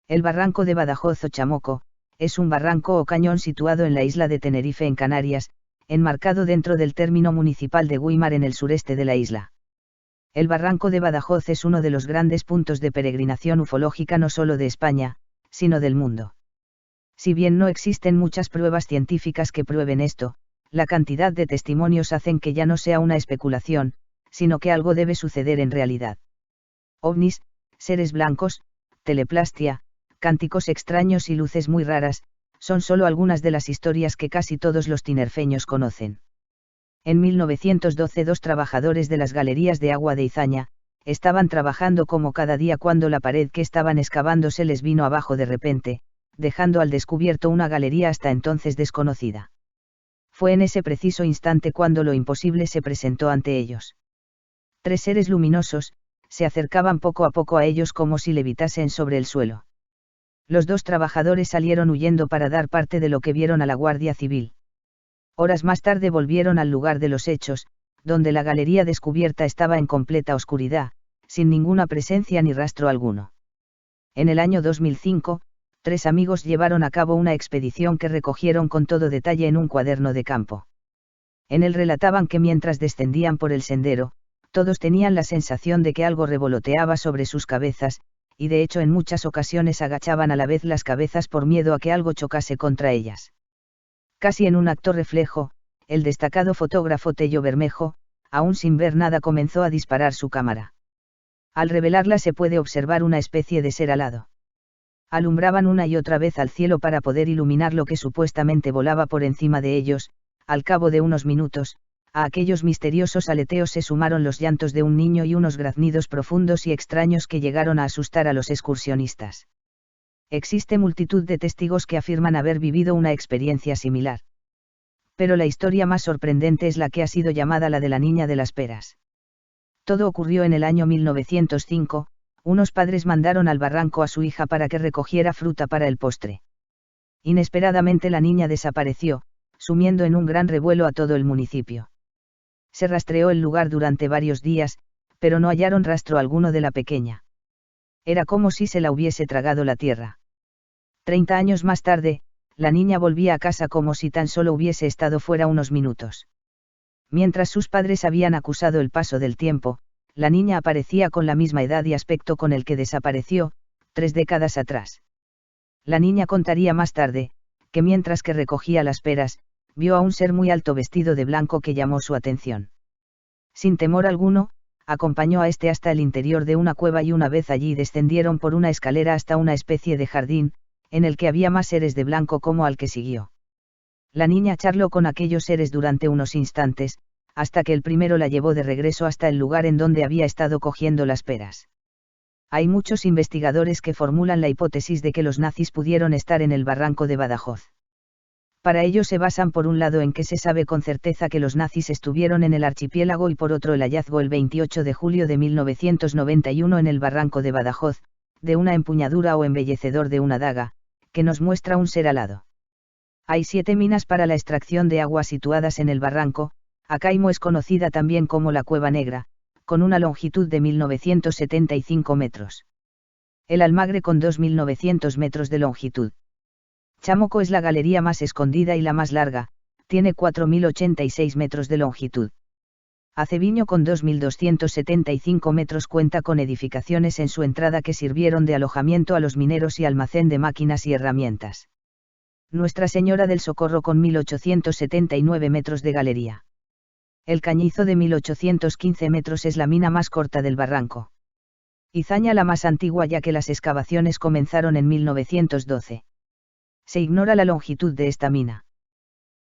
El barranco de Badajoz o Chamoco, es un barranco o cañón situado en la isla de Tenerife en Canarias, enmarcado dentro del término municipal de Güímar en el sureste de la isla. El barranco de Badajoz es uno de los grandes puntos de peregrinación ufológica no solo de España, sino del mundo. Si bien no existen muchas pruebas científicas que prueben esto, la cantidad de testimonios hacen que ya no sea una especulación, sino que algo debe suceder en realidad. OVNIs, seres blancos, teleplastia, cánticos extraños y luces muy raras, son solo algunas de las historias que casi todos los tinerfeños conocen. En 1912 dos trabajadores de las galerías de agua de Izaña, estaban trabajando como cada día cuando la pared que estaban excavando se les vino abajo de repente, dejando al descubierto una galería hasta entonces desconocida. Fue en ese preciso instante cuando lo imposible se presentó ante ellos. Tres seres luminosos, se acercaban poco a poco a ellos como si levitasen sobre el suelo. Los dos trabajadores salieron huyendo para dar parte de lo que vieron a la Guardia Civil. Horas más tarde volvieron al lugar de los hechos, donde la galería descubierta estaba en completa oscuridad, sin ninguna presencia ni rastro alguno. En el año 2005, tres amigos llevaron a cabo una expedición que recogieron con todo detalle en un cuaderno de campo. En él relataban que mientras descendían por el sendero, todos tenían la sensación de que algo revoloteaba sobre sus cabezas, y de hecho en muchas ocasiones agachaban a la vez las cabezas por miedo a que algo chocase contra ellas. Casi en un acto reflejo, el destacado fotógrafo Tello Bermejo, aún sin ver nada, comenzó a disparar su cámara. Al revelarla se puede observar una especie de ser alado. Alumbraban una y otra vez al cielo para poder iluminar lo que supuestamente volaba por encima de ellos. Al cabo de unos minutos, a aquellos misteriosos aleteos se sumaron los llantos de un niño y unos graznidos profundos y extraños que llegaron a asustar a los excursionistas. Existe multitud de testigos que afirman haber vivido una experiencia similar. Pero la historia más sorprendente es la que ha sido llamada la de la niña de las peras. Todo ocurrió en el año 1905, unos padres mandaron al barranco a su hija para que recogiera fruta para el postre. Inesperadamente la niña desapareció, sumiendo en un gran revuelo a todo el municipio. Se rastreó el lugar durante varios días, pero no hallaron rastro alguno de la pequeña. Era como si se la hubiese tragado la tierra. 30 años más tarde, la niña volvía a casa como si tan solo hubiese estado fuera unos minutos. Mientras sus padres habían acusado el paso del tiempo, la niña aparecía con la misma edad y aspecto con el que desapareció, 3 décadas atrás. La niña contaría más tarde, que mientras que recogía las peras, vio a un ser muy alto vestido de blanco que llamó su atención. Sin temor alguno, acompañó a este hasta el interior de una cueva y una vez allí descendieron por una escalera hasta una especie de jardín, en el que había más seres de blanco como al que siguió. La niña charló con aquellos seres durante unos instantes, hasta que el primero la llevó de regreso hasta el lugar en donde había estado cogiendo las peras. Hay muchos investigadores que formulan la hipótesis de que los nazis pudieron estar en el barranco de Badajoz. Para ello se basan por un lado en que se sabe con certeza que los nazis estuvieron en el archipiélago y por otro el hallazgo el 28 de julio de 1991 en el barranco de Badajoz, de una empuñadura o embellecedor de una daga, que nos muestra un ser alado. Hay 7 minas para la extracción de agua situadas en el barranco. Acaimo es conocida también como la Cueva Negra, con una longitud de 1975 metros. El Almagre con 2900 metros de longitud. Chamoco es la galería más escondida y la más larga, tiene 4086 metros de longitud. Aceviño con 2275 metros cuenta con edificaciones en su entrada que sirvieron de alojamiento a los mineros y almacén de máquinas y herramientas. Nuestra Señora del Socorro con 1879 metros de galería. El Cañizo de 1815 metros es la mina más corta del barranco. Izaña la más antigua ya que las excavaciones comenzaron en 1912. Se ignora la longitud de esta mina.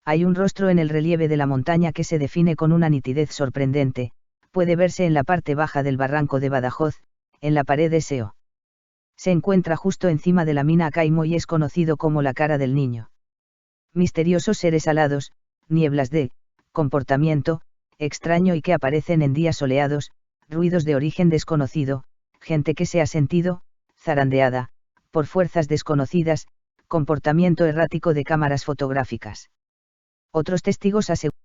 Hay un rostro en el relieve de la montaña que se define con una nitidez sorprendente, puede verse en la parte baja del barranco de Badajoz, en la pared SO. Se encuentra justo encima de la mina Acaimo y es conocido como la cara del niño. Misteriosos seres alados, nieblas de comportamiento extraño y que aparecen en días soleados, ruidos de origen desconocido, gente que se ha sentido zarandeada por fuerzas desconocidas, comportamiento errático de cámaras fotográficas. Otros testigos aseguran